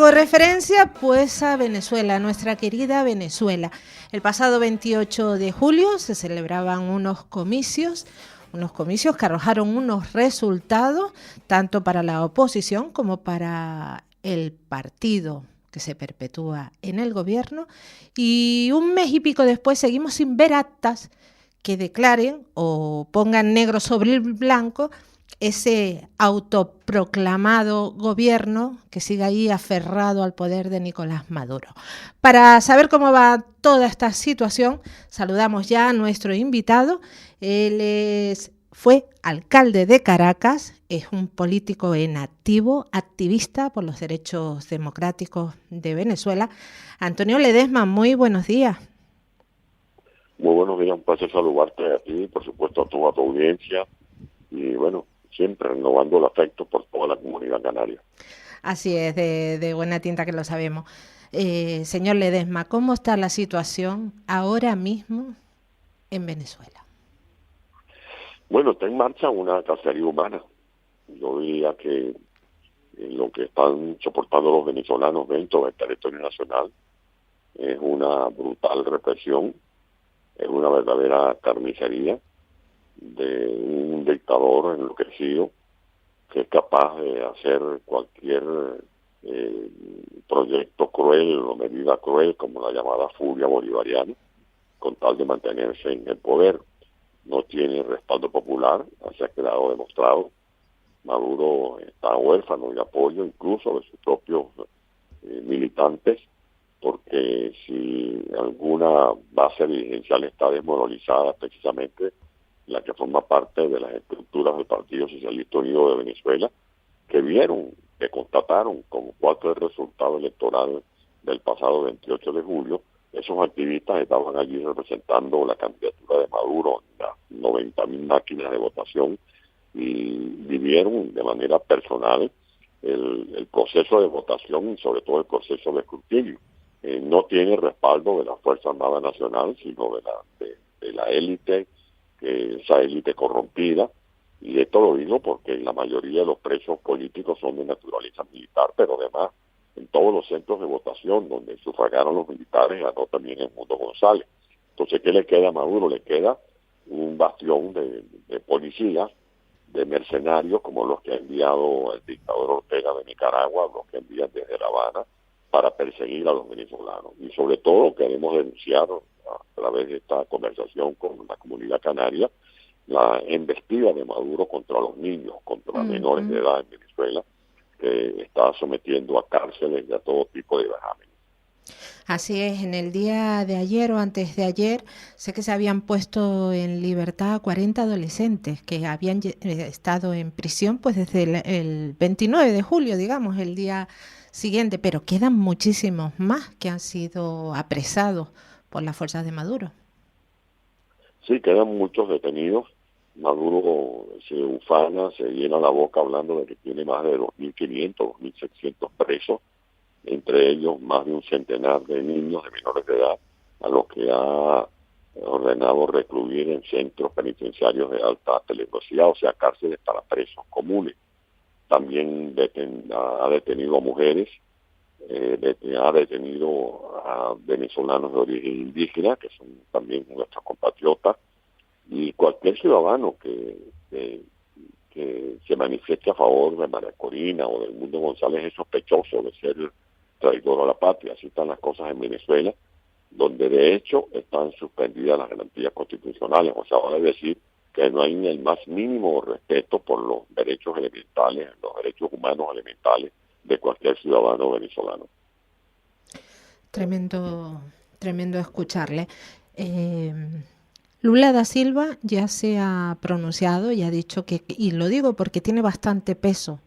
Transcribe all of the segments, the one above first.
hago referencia pues a Venezuela, nuestra querida Venezuela. El pasado 28 de julio se celebraban unos comicios que arrojaron unos resultados tanto para la oposición como para el partido que se perpetúa en el gobierno, y un mes y pico después seguimos sin ver actas que declaren o pongan negro sobre el blanco ese autoproclamado gobierno que sigue ahí aferrado al poder de Nicolás Maduro. Para saber cómo va toda esta situación, saludamos ya a nuestro invitado. Fue alcalde de Caracas, es un político en activo, activista por los derechos democráticos de Venezuela. Antonio Ledesma, muy buenos días. Muy buenos días, un placer saludarte a ti, por supuesto a toda tu audiencia, y bueno, siempre renovando el afecto por toda la comunidad canaria. Así es, de buena tinta que lo sabemos. Señor Ledesma, ¿cómo está la situación ahora mismo en Venezuela? Bueno, está en marcha una cacería humana. Yo diría que lo que están soportando los venezolanos dentro del territorio nacional es una brutal represión, es una verdadera carnicería de un dictador enloquecido que es capaz de hacer cualquier proyecto cruel o medida cruel, como la llamada furia bolivariana, con tal de mantenerse en el poder. No tiene respaldo popular, así ha quedado demostrado. Maduro está huérfano de apoyo incluso de sus propios militantes, porque si alguna base dirigencial está desmoralizada, precisamente la que forma parte de las estructuras del Partido Socialista Unido de Venezuela, que constataron como parte del resultado electoral del pasado 28 de julio, esos activistas estaban allí representando la candidatura de Maduro en las 90.000 máquinas de votación y vivieron de manera personal el proceso de votación y sobre todo el proceso de escrutinio. No tiene respaldo de la Fuerza Armada Nacional, sino de la élite, esa élite corrompida, y esto lo digo porque la mayoría de los presos políticos son de naturaleza militar, pero además en todos los centros de votación donde sufragaron los militares ganó también Edmundo González. Entonces, ¿qué le queda a Maduro? Le queda un bastión de policías, de mercenarios como los que ha enviado el dictador Ortega de Nicaragua, los que envían desde La Habana para perseguir a los venezolanos. Y sobre todo queremos denunciar a través de esta conversación con la comunidad canaria la embestida de Maduro contra los niños, contra menores de edad en Venezuela, que está sometiendo a cárceles y a todo tipo de vejámenes. Así es, en el día de ayer o antes de ayer, sé que se habían puesto en libertad 40 adolescentes que habían estado en prisión pues desde el 29 de julio, digamos, el día siguiente, pero quedan muchísimos más que han sido apresados por las fuerzas de Maduro. Sí, quedan muchos detenidos. Maduro se ufana, se llena la boca hablando de que tiene más de 2.500, 2.600 presos, entre ellos más de un centenar de niños de menores de edad, a los que ha ordenado recluir en centros penitenciarios de alta peligrosidad, o sea, cárceles para presos comunes. También ha detenido a mujeres, ha detenido a venezolanos de origen indígena, que son también nuestros compatriotas, y cualquier ciudadano que se manifieste a favor de María Corina o del Edmundo González es sospechoso de ser traidor a la patria. Así están las cosas en Venezuela, donde de hecho están suspendidas las garantías constitucionales. O sea, vale decir que no hay ni el más mínimo respeto por los derechos elementales, los derechos humanos elementales de cualquier ciudadano venezolano. Tremendo escucharle. Lula da Silva ya se ha pronunciado y ha dicho que, y lo digo porque tiene bastante peso,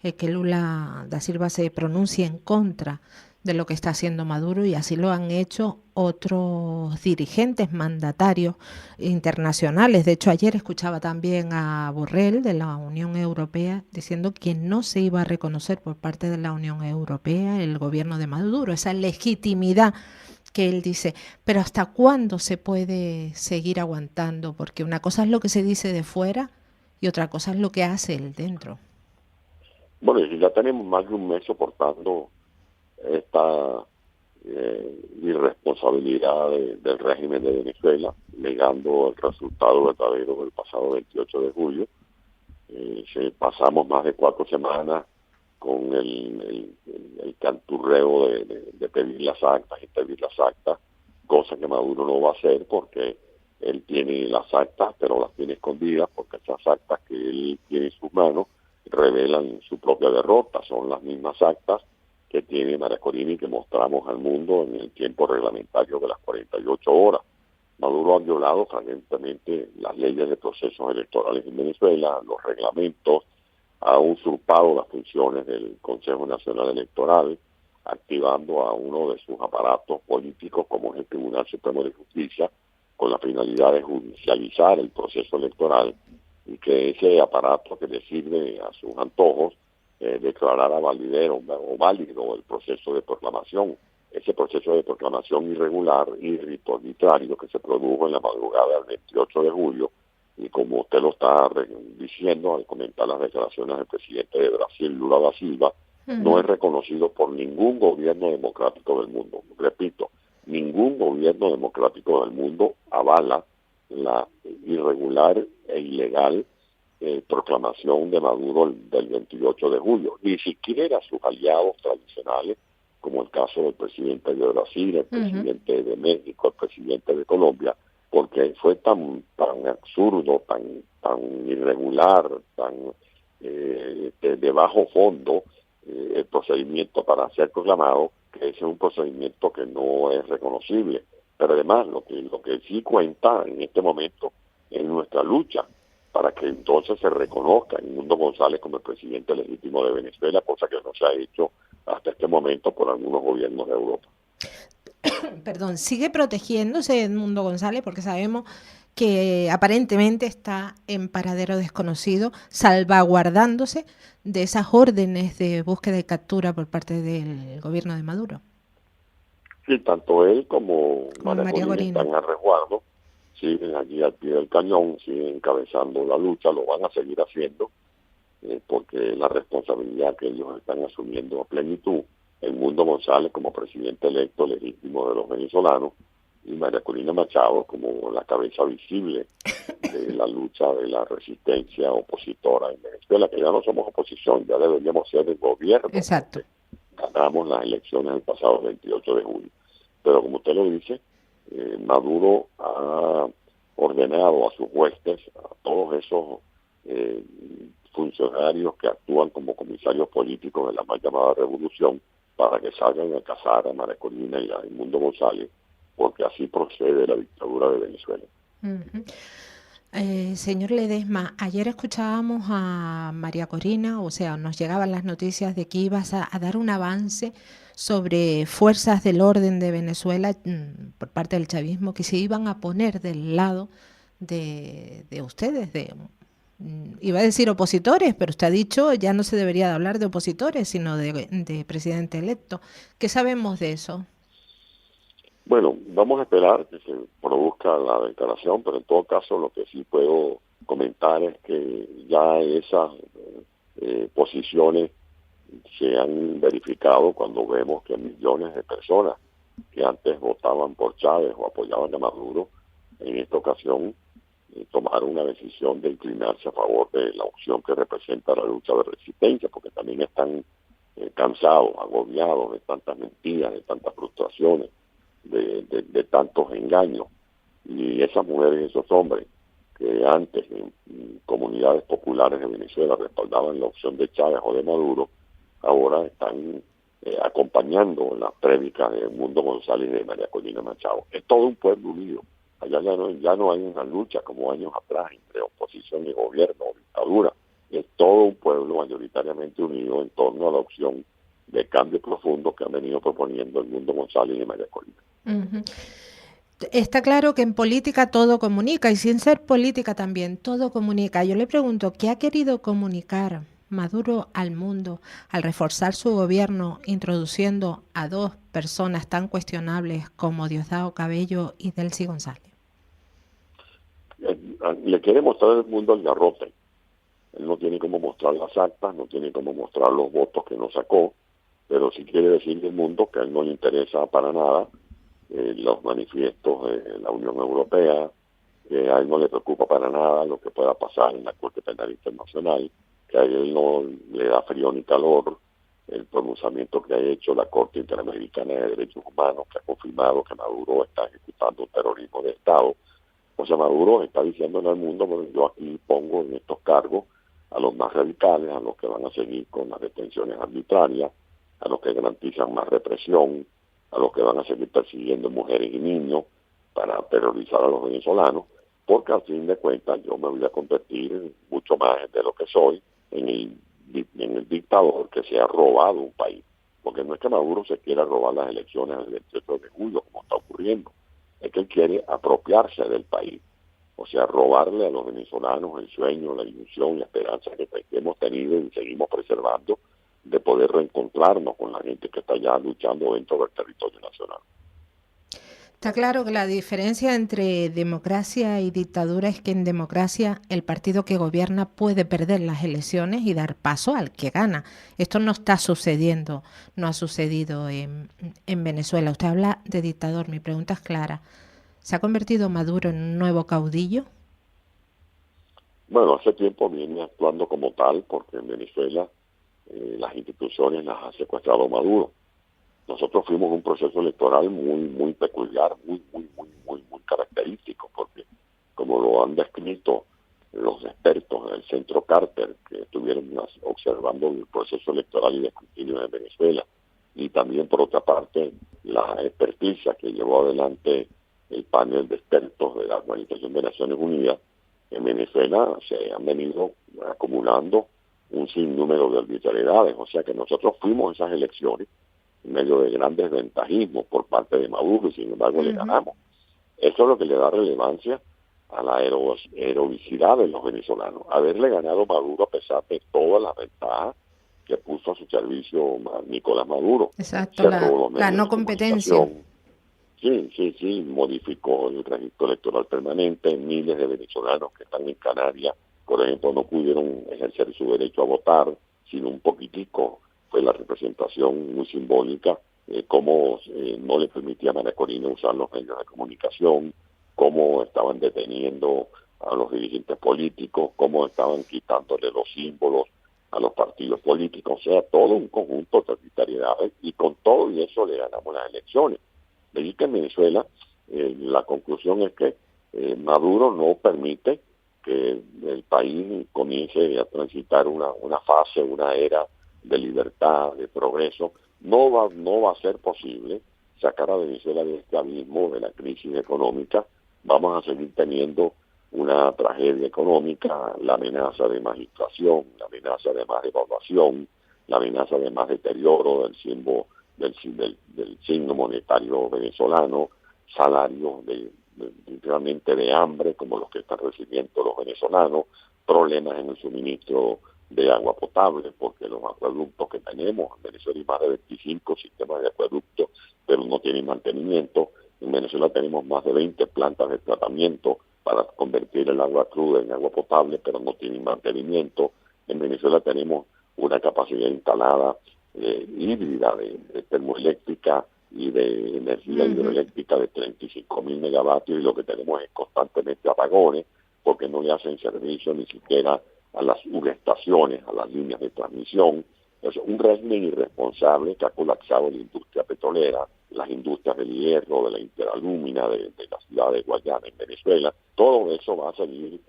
que Lula da Silva se pronuncie en contra de lo que está haciendo Maduro, y así lo han hecho otros dirigentes mandatarios internacionales. De hecho, ayer escuchaba también a Borrell de la Unión Europea diciendo que no se iba a reconocer por parte de la Unión Europea el gobierno de Maduro, esa legitimidad que él dice. Pero ¿hasta cuándo se puede seguir aguantando? Porque una cosa es lo que se dice de fuera y otra cosa es lo que hace él dentro. Bueno, y ya tenemos más de un mes soportando esta irresponsabilidad del régimen de Venezuela, negando el resultado verdadero del pasado 28 de julio. Pasamos más de 4 semanas con el canturreo de pedir las actas y pedir las actas, cosa que Maduro no va a hacer porque él tiene las actas, pero las tiene escondidas, porque esas actas que él tiene en sus manos revelan su propia derrota. Son las mismas actas que tiene María Corina y que mostramos al mundo en el tiempo reglamentario de las 48 horas. Maduro ha violado fragmentemente las leyes de procesos electorales en Venezuela, los reglamentos, ha usurpado las funciones del Consejo Nacional Electoral, activando a uno de sus aparatos políticos como es el Tribunal Supremo de Justicia, con la finalidad de judicializar el proceso electoral y que ese aparato que le sirve a sus antojos declarara válido el proceso de proclamación. Ese proceso de proclamación irregular y arbitrario que se produjo en la madrugada del 28 de julio, y como usted lo está diciendo al comentar las declaraciones del presidente de Brasil, Lula da Silva, no es reconocido por ningún gobierno democrático del mundo. Repito, ningún gobierno democrático del mundo avala la irregular e ilegal proclamación de Maduro del 28 de julio. Ni siquiera sus aliados tradicionales, como el caso del presidente de Brasil, el presidente de México, el presidente de Colombia, porque fue tan absurdo, tan irregular, tan de bajo fondo el procedimiento para ser proclamado, que ese es un procedimiento que no es reconocible. Pero además lo que sí cuenta en este momento es nuestra lucha para que entonces se reconozca a Edmundo González como el presidente legítimo de Venezuela, cosa que no se ha hecho hasta este momento por algunos gobiernos de Europa. Perdón, ¿sigue protegiéndose Edmundo González? Porque sabemos que aparentemente está en paradero desconocido, salvaguardándose de esas órdenes de búsqueda y captura por parte del gobierno de Maduro. Sí, tanto él como María Corina están a resguardo, siguen allí al pie del cañón, siguen encabezando la lucha, lo van a seguir haciendo, porque la responsabilidad que ellos están asumiendo a plenitud. Edmundo González como presidente electo legítimo de los venezolanos y María Corina Machado como la cabeza visible de la lucha de la resistencia opositora en Venezuela, que ya no somos oposición, ya deberíamos ser el gobierno. Exacto. Ganamos las elecciones el pasado 28 de julio. Pero como usted lo dice, Maduro ha ordenado a sus huestes, a todos esos funcionarios que actúan como comisarios políticos de la mal llamada revolución, para que salgan a cazar a María Corina y a Edmundo González, porque así procede la dictadura de Venezuela. Señor Ledesma, ayer escuchábamos a María Corina, o sea, nos llegaban las noticias de que ibas a dar un avance sobre fuerzas del orden de Venezuela por parte del chavismo que se iban a poner del lado de ustedes, iba a decir opositores, pero usted ha dicho ya no se debería de hablar de opositores, sino de presidente electo. ¿Qué sabemos de eso? Bueno, vamos a esperar que se produzca la declaración, pero en todo caso lo que sí puedo comentar es que ya esas posiciones se han verificado cuando vemos que millones de personas que antes votaban por Chávez o apoyaban a Maduro, en esta ocasión tomaron una decisión de inclinarse a favor de la opción que representa la lucha de resistencia, porque también están cansados, agobiados de tantas mentiras, de tantas frustraciones, de tantos engaños. Y esas mujeres y esos hombres que antes en comunidades populares de Venezuela respaldaban la opción de Chávez o de Maduro, ahora están acompañando las prédicas de Edmundo González y de María Corina Machado. Es todo un pueblo unido. Allá ya no hay una lucha como años atrás entre oposición y gobierno o dictadura. Es todo un pueblo mayoritariamente unido en torno a la opción de cambio profundo que han venido proponiendo Edmundo González y María Corina. Está claro que en política todo comunica, y sin ser política también, todo comunica. Yo le pregunto, ¿qué ha querido comunicar Maduro al mundo al reforzar su gobierno introduciendo a dos personas tan cuestionables como Diosdado Cabello y Delcy González? Le quiere mostrar al mundo el garrote. Él no tiene cómo mostrar las actas, no tiene cómo mostrar los votos que no sacó, pero sí quiere decirle al mundo que a él no le interesa para nada los manifiestos de la Unión Europea, que a él no le preocupa para nada lo que pueda pasar en la Corte Penal Internacional, que a él no le da frío ni calor el pronunciamiento que ha hecho la Corte Interamericana de Derechos Humanos, que ha confirmado que Maduro está ejecutando un terrorismo de Estado. O sea, Maduro está diciéndole al mundo, bueno, yo aquí pongo en estos cargos a los más radicales, a los que van a seguir con las detenciones arbitrarias, a los que garantizan más represión, a los que van a seguir persiguiendo mujeres y niños para terrorizar a los venezolanos, porque al fin de cuentas yo me voy a convertir mucho más de lo que soy en el dictador que se ha robado un país. Porque no es que Maduro se quiera robar las elecciones del 28 de julio, como está ocurriendo, es que él quiere apropiarse del país, o sea, robarle a los venezolanos el sueño, la ilusión, la esperanza que hemos tenido y seguimos preservando de poder reencontrarnos con la gente que está ya luchando dentro del territorio nacional. Está claro que la diferencia entre democracia y dictadura es que en democracia el partido que gobierna puede perder las elecciones y dar paso al que gana. Esto no está sucediendo, no ha sucedido en Venezuela. Usted habla de dictador, mi pregunta es clara. ¿Se ha convertido Maduro en un nuevo caudillo? Bueno, hace tiempo viene actuando como tal, porque en Venezuela las instituciones las ha secuestrado Maduro. Nosotros fuimos un proceso electoral muy peculiar, muy característico, porque como lo han descrito los expertos del Centro Carter, que estuvieron observando el proceso electoral y de escrutinio en Venezuela, y también por otra parte la experticia que llevó adelante el panel de expertos de la Organización de Naciones Unidas, en Venezuela se han venido acumulando un sinnúmero de arbitrariedades, o sea que nosotros fuimos a esas elecciones en medio de gran desventajismo por parte de Maduro y sin embargo le ganamos. Eso es lo que le da relevancia a la heroicidad de los venezolanos. Haberle ganado Maduro a pesar de todas las ventajas que puso a su servicio Nicolás Maduro. Exacto, la no competencia. Sí, modificó el registro electoral permanente. Miles de venezolanos que están en Canarias, por ejemplo, no pudieron ejercer su derecho a votar, sino un poquitico. Fue la representación muy simbólica, cómo no le permitía a María Corina usar los medios de comunicación, cómo estaban deteniendo a los dirigentes políticos, cómo estaban quitándole los símbolos a los partidos políticos, o sea, todo un conjunto de arbitrariedades, y con todo y eso le ganamos las elecciones. De ahí que en Venezuela la conclusión es que Maduro no permite que el país comience a transitar una fase, una era de libertad, de progreso. No va a ser posible sacar a Venezuela de este abismo, de la crisis económica. Vamos a seguir teniendo una tragedia económica, la amenaza de más inflación, la amenaza de más devaluación, la amenaza de más deterioro del signo monetario venezolano, salarios literalmente de hambre como los que están recibiendo los venezolanos, problemas en el suministro de agua potable, porque los acueductos que tenemos, en Venezuela hay más de 25 sistemas de acueductos, pero no tienen mantenimiento. En Venezuela tenemos más de 20 plantas de tratamiento para convertir el agua cruda en agua potable, pero no tienen mantenimiento. En Venezuela tenemos una capacidad instalada híbrida de termoeléctrica y de energía hidroeléctrica de 35.000 megavatios, y lo que tenemos es constantemente apagones, porque no le hacen servicio ni siquiera a las subestaciones, a las líneas de transmisión. Es un régimen irresponsable que ha colapsado la industria petrolera, las industrias del hierro, de la interalúmina, de la ciudad de Guayana en Venezuela. Todo eso va a seguir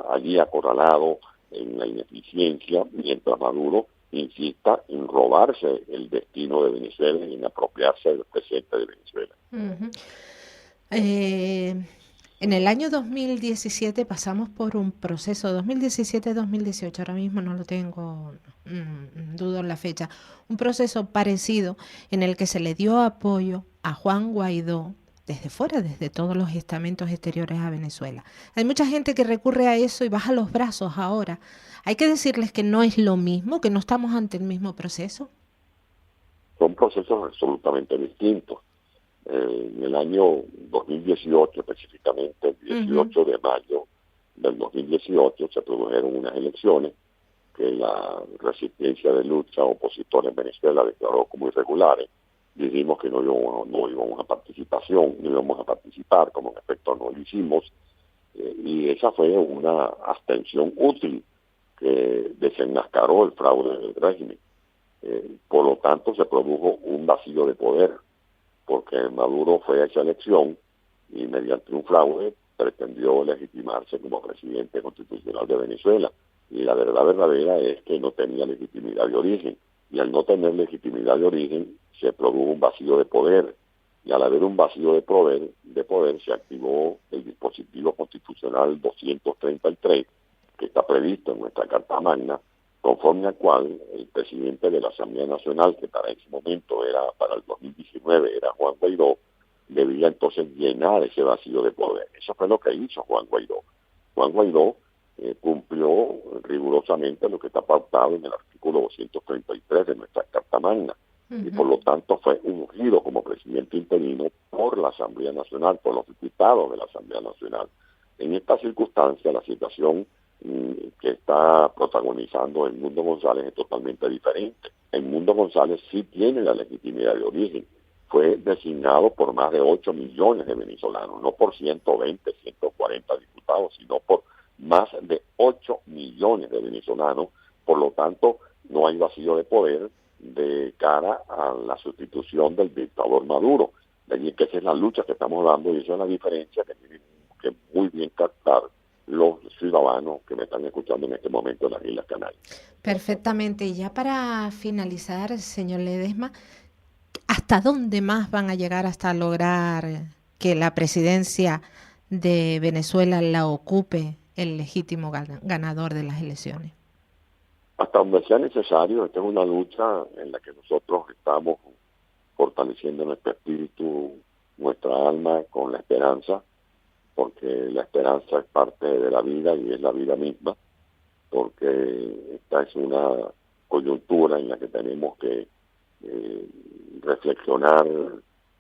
allí acorralado en la ineficiencia, mientras Maduro insista en robarse el destino de Venezuela y en apropiarse del presente de Venezuela. En el año 2017 pasamos por un proceso, 2017-2018, ahora mismo no lo tengo, dudo en la fecha, un proceso parecido en el que se le dio apoyo a Juan Guaidó desde fuera, desde todos los estamentos exteriores a Venezuela. Hay mucha gente que recurre a eso y baja los brazos ahora. Hay que decirles que no es lo mismo, que no estamos ante el mismo proceso. Son procesos absolutamente distintos. En el año 2018, específicamente el 18 de mayo del 2018, se produjeron unas elecciones que la resistencia de lucha opositora en Venezuela declaró como irregulares, dijimos que no íbamos a participar, como en efecto no lo hicimos, y esa fue una abstención útil que desenmascaró el fraude del régimen. Por lo tanto, se produjo un vacío de poder, porque Maduro fue a esa elección y mediante un fraude pretendió legitimarse como presidente constitucional de Venezuela. Y la verdad verdadera es que no tenía legitimidad de origen. Y al no tener legitimidad de origen, se produjo un vacío de poder. Y al haber un vacío de poder se activó el dispositivo constitucional 233, que está previsto en nuestra Carta Magna, conforme al cual el presidente de la Asamblea Nacional, que para ese momento para el 2019 era Juan Guaidó, debía entonces llenar ese vacío de poder. Eso fue lo que hizo Juan Guaidó. Juan Guaidó cumplió rigurosamente lo que está pautado en el artículo 233 de nuestra Carta Magna, y por lo tanto fue ungido como presidente interino por la Asamblea Nacional, por los diputados de la Asamblea Nacional. En esta circunstancia, la situación que está protagonizando el Mundo González es totalmente diferente. El Mundo González sí tiene la legitimidad de origen. Fue designado por más de 8 millones de venezolanos, no por 120, 140 diputados, sino por más de 8 millones de venezolanos. Por lo tanto, no hay vacío de poder de cara a la sustitución del dictador Maduro. De allí que esa es la lucha que estamos dando, y esa es la diferencia que tienen que muy bien captar los ciudadanos que me están escuchando en este momento en las Islas Canarias. Perfectamente. Y ya para finalizar, señor Ledesma, ¿hasta dónde más van a llegar hasta lograr que la presidencia de Venezuela la ocupe el legítimo ganador de las elecciones? Hasta donde sea necesario. Esta es una lucha en la que nosotros estamos fortaleciendo nuestro espíritu, nuestra alma, con la esperanza, porque la esperanza es parte de la vida y es la vida misma, porque esta es una coyuntura en la que tenemos que reflexionar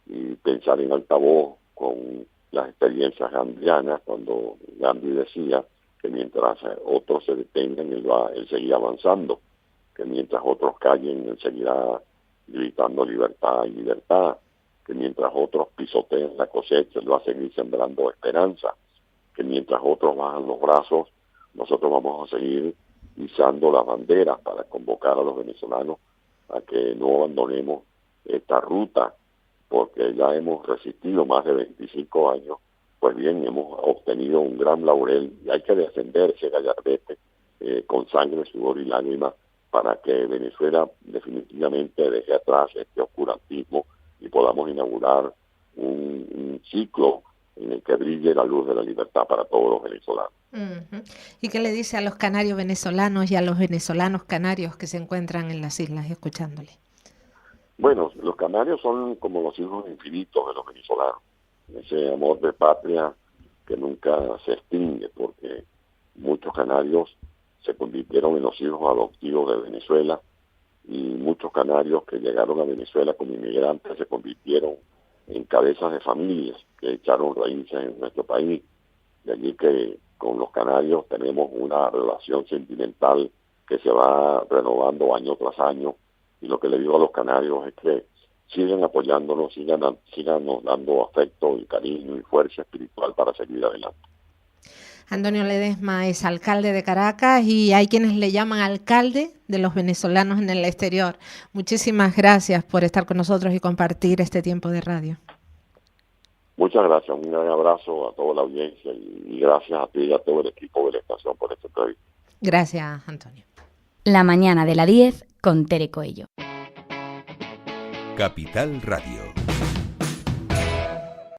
y pensar en altavoz con las experiencias gandhianas, cuando Gandhi decía que mientras otros se detengan, él seguirá avanzando, que mientras otros callen, él seguirá gritando libertad y libertad, que mientras otros pisoteen la cosecha, él va a seguir sembrando esperanza, que mientras otros bajan los brazos, nosotros vamos a seguir izando las banderas para convocar a los venezolanos a que no abandonemos esta ruta, porque ya hemos resistido más de 25 años. Pues bien, hemos obtenido un gran laurel y hay que defender ese gallardete con sangre, sudor y lágrimas para que Venezuela definitivamente deje atrás este oscurantismo y podamos inaugurar un ciclo en el que brille la luz de la libertad para todos los venezolanos. Uh-huh. ¿Y qué le dice a los canarios venezolanos y a los venezolanos canarios que se encuentran en las islas escuchándole? Bueno, los canarios son como los hijos infinitos de los venezolanos. Ese amor de patria que nunca se extingue, porque muchos canarios se convirtieron en los hijos adoptivos de Venezuela, y muchos canarios que llegaron a Venezuela como inmigrantes se convirtieron en cabezas de familias que echaron raíces en nuestro país. De allí que con los canarios tenemos una relación sentimental que se va renovando año tras año, y lo que le digo a los canarios es que sigan apoyándonos, síganos dando afecto y cariño y fuerza espiritual para seguir adelante. Antonio Ledesma es alcalde de Caracas y hay quienes le llaman alcalde de los venezolanos en el exterior. Muchísimas gracias por estar con nosotros y compartir este tiempo de radio. Muchas gracias, un gran abrazo a toda la audiencia y gracias a ti y a todo el equipo de la estación por esta entrevista. Gracias, Antonio. La mañana de la 10 con Tere Coello. Capital Radio.